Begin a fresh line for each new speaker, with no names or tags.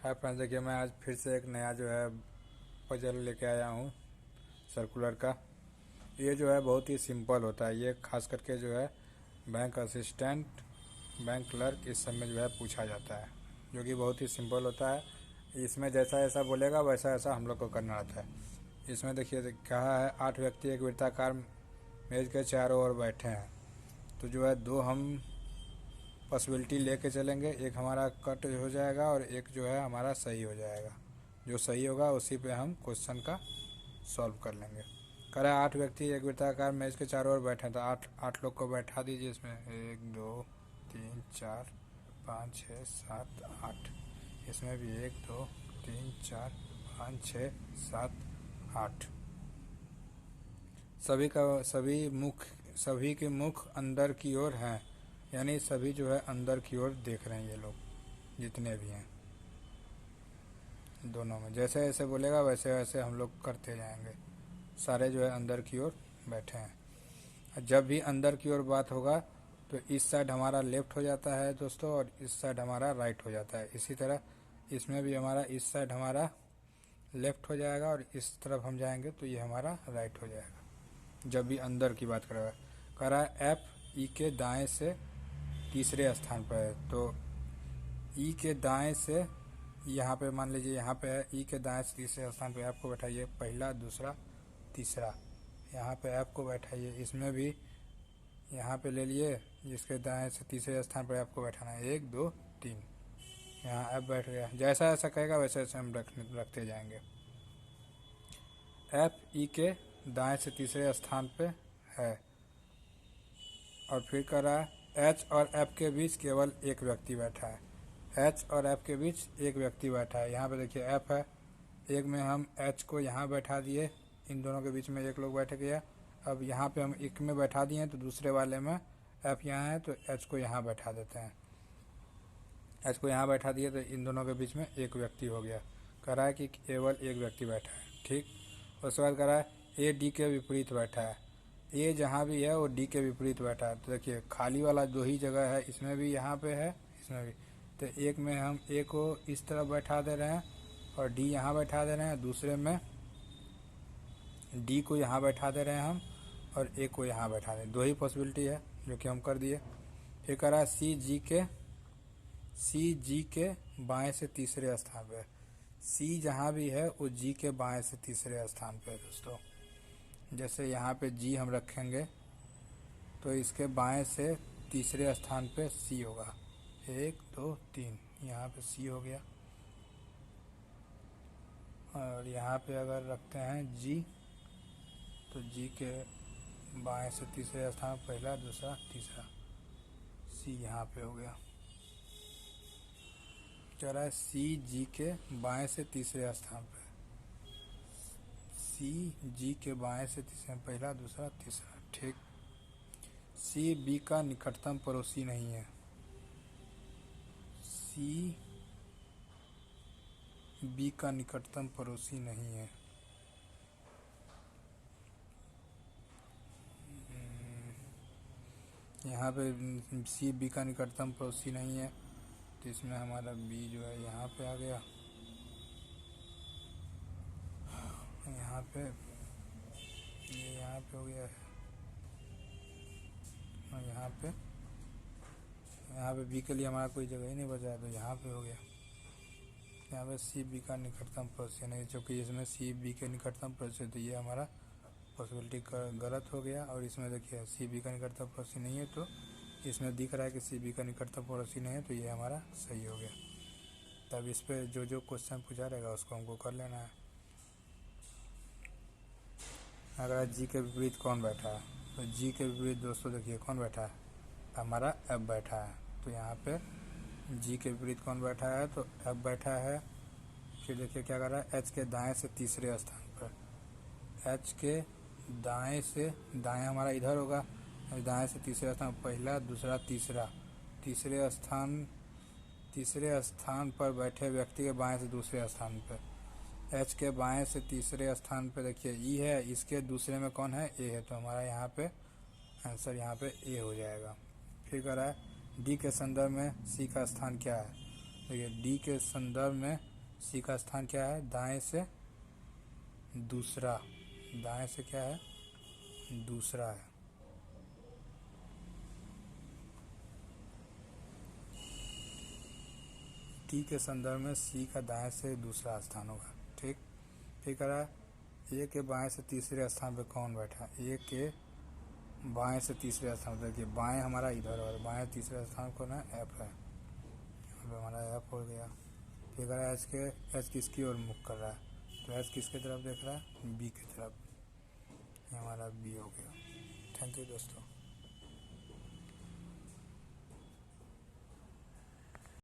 Hi friends, देखिए मैं आज फिर से एक नया जो है पजल लेके आया हूँ सर्कुलर का। ये जो है बहुत ही सिंपल होता है। ये खास करके जो है बैंक असिस्टेंट, बैंक क्लर्क इस सब में जो है पूछा जाता है, जो कि बहुत ही सिंपल होता है। इसमें जैसा जैसा बोलेगा वैसा वैसा हम लोग को करना रहता है। इसमें देखिए कहा है 8 व्यक्ति एक वृत्ताकार मेज के चारों ओर बैठे हैं। तो जो है दो हम पॉसिबिलिटी लेके चलेंगे, एक हमारा कट हो जाएगा और एक जो है हमारा सही हो जाएगा। जो सही होगा उसी पे हम क्वेश्चन का सॉल्व कर लेंगे। कह रहा है 8 व्यक्ति एक वृत्ताकार मेज के चारों ओर बैठे हैं, तो आठ लोग को बैठा दीजिए इसमें। 1 2 3 4 5 6 7 8। इसमें भी 1 2 3 4 5 6 7 8। सभी के मुख अंदर की ओर हैं, यानी सभी जो है अंदर की ओर देख रहे हैं। ये लोग जितने भी हैं दोनों में जैसे जैसे बोलेगा वैसे वैसे हम लोग करते जाएंगे। सारे जो है अंदर की ओर बैठे हैं। जब भी अंदर की ओर बात होगा तो इस साइड हमारा लेफ्ट हो जाता है दोस्तों, और इस साइड हमारा राइट हो जाता है। इसी तरह इसमें भी हमारा इस साइड हमारा लेफ्ट हो जाएगा और इस तरफ हम जाएंगे तो ये हमारा राइट हो जाएगा। जब भी अंदर की बात कर रहा है एफ ई के दाएं से तीसरे स्थान पर है। तो ई के दाएं से यहाँ पे मान लीजिए यहाँ पे है, ई के दाएं से तीसरे स्थान पे एफ को बैठाइए, पहला दूसरा तीसरा। यहाँ पे एफ को बैठाइए, इसमें भी यहाँ पे ले लिए, जिसके दाएं से तीसरे स्थान पर एफ को बैठाना है। 1 2 3, यहाँ एफ बैठ गया। जैसा ऐसा कहेगा वैसे वैसे हम रखते जाएंगे। एफ ई के दाएं से तीसरे स्थान पे है। और फिर कह रहा है एच और एफ के बीच केवल एक व्यक्ति बैठा है। एच और एफ के बीच एक व्यक्ति बैठा है। यहाँ पे देखिए एफ है, एक में हम एच को यहाँ बैठा दिए, इन दोनों के बीच में एक लोग बैठ गया। अब यहाँ पे हम एक में बैठा दिए तो दूसरे वाले में एफ यहाँ है तो एच को यहाँ बैठा देते हैं। एच को यहाँ बैठा दिए तो इन दोनों के बीच में एक व्यक्ति हो गया। कह रहा है कि केवल एक व्यक्ति बैठा है। ठीक, उसके बाद कह रहा है ए डी के विपरीत बैठा है। ए जहाँ भी है वो डी के विपरीत बैठा है। तो देखिए खाली वाला 2 ही जगह है, इसमें भी यहाँ पे है, इसमें भी। तो एक में हम ए को इस तरफ बैठा दे रहे हैं और डी यहाँ बैठा दे रहे हैं, दूसरे में डी को यहाँ बैठा दे रहे हैं हम और ए को यहाँ बैठा दे। 2 ही पॉसिबिलिटी है जो कि हम कर दिए। फिर कह रहा है सी जी के बाएं से तीसरे स्थान पे। सी जहाँ भी है वो जी के बाएं से तीसरे स्थान पे है दोस्तों। जैसे यहाँ पे जी हम रखेंगे तो इसके बाएं से तीसरे स्थान पे सी होगा। 1 2 3, यहाँ पे सी हो गया। और यहाँ पे अगर रखते हैं जी, तो जी के बाएं से तीसरे स्थान, पहला दूसरा तीसरा, सी यहाँ पे हो गया। कह रहा है सी जी के बाएं से तीसरे स्थान पे। सी जी के बाएं से तीसरे, पहला दूसरा तीसरा। ठीक, सी बी का निकटतम पड़ोसी नहीं है। सी बी का निकटतम पड़ोसी नहीं है। यहाँ पे सी बी का निकटतम पड़ोसी नहीं है तो इसमें हमारा बी जो है यहाँ पे आ गया। यहाँ पे ये यहाँ पे हो गया है, और यहाँ पे बी के लिए हमारा कोई जगह ही नहीं बचा है तो यहाँ पे हो गया। यहाँ पे सी बी का निकटतम पड़ोसी नहीं, क्योंकि इसमें सी बी के निकटतम पड़ोसी, तो ये हमारा पॉसिबिलिटी गलत हो गया। और इसमें देखिए सी बी का निकटतम पड़ोसी नहीं है, तो इसमें दिख रहा है कि सी बी का निकटतम पड़ोसी नहीं है, तो ये हमारा सही हो गया। तब इस पर जो क्वेश्चन पूछा रहेगा उसको हमको कर लेना है। अगर जी के विपरीत कौन बैठा है, तो जी के विपरीत दोस्तों देखिए कौन बैठा है, हमारा एफ बैठा है। तो यहाँ पे जी के विपरीत कौन बैठा है, तो एफ बैठा है। फिर देखिए क्या कर रहा है, एच के दाएं से तीसरे स्थान पर। एच के दाएं से, दाएं हमारा इधर होगा, दाएं से तीसरे स्थान, पहला दूसरा तीसरा, तीसरे स्थान पर बैठे व्यक्ति के बाएं से दूसरे स्थान पर। एच के बाएं से तीसरे स्थान पे देखिए ई है, इसके दूसरे में कौन है, ए है, तो हमारा यहाँ पे आंसर यहाँ पे ए हो जाएगा। फिर कह रहा है डी के संदर्भ में सी का स्थान क्या है। देखिए डी के संदर्भ में सी का स्थान क्या है, दाएं से दूसरा, दाएं से क्या है, दूसरा है। टी के संदर्भ में सी का दाएं से दूसरा स्थान होगा। ठीक, फिर कह रहा है ए के बाएं से तीसरे स्थान पे कौन बैठा, ए के बाएं से तीसरे स्थान पर, देखिए बाएं हमारा इधर और बाएं तीसरे स्थान को ना एफ है, यहाँ पे हमारा एफ हो गया। फिर कह रहा है एच किसकी ओर मुख कर रहा है, तो एच किसके तरफ देख रहा है, बी की तरफ, ये हमारा बी हो गया। थैंक यू दोस्तों।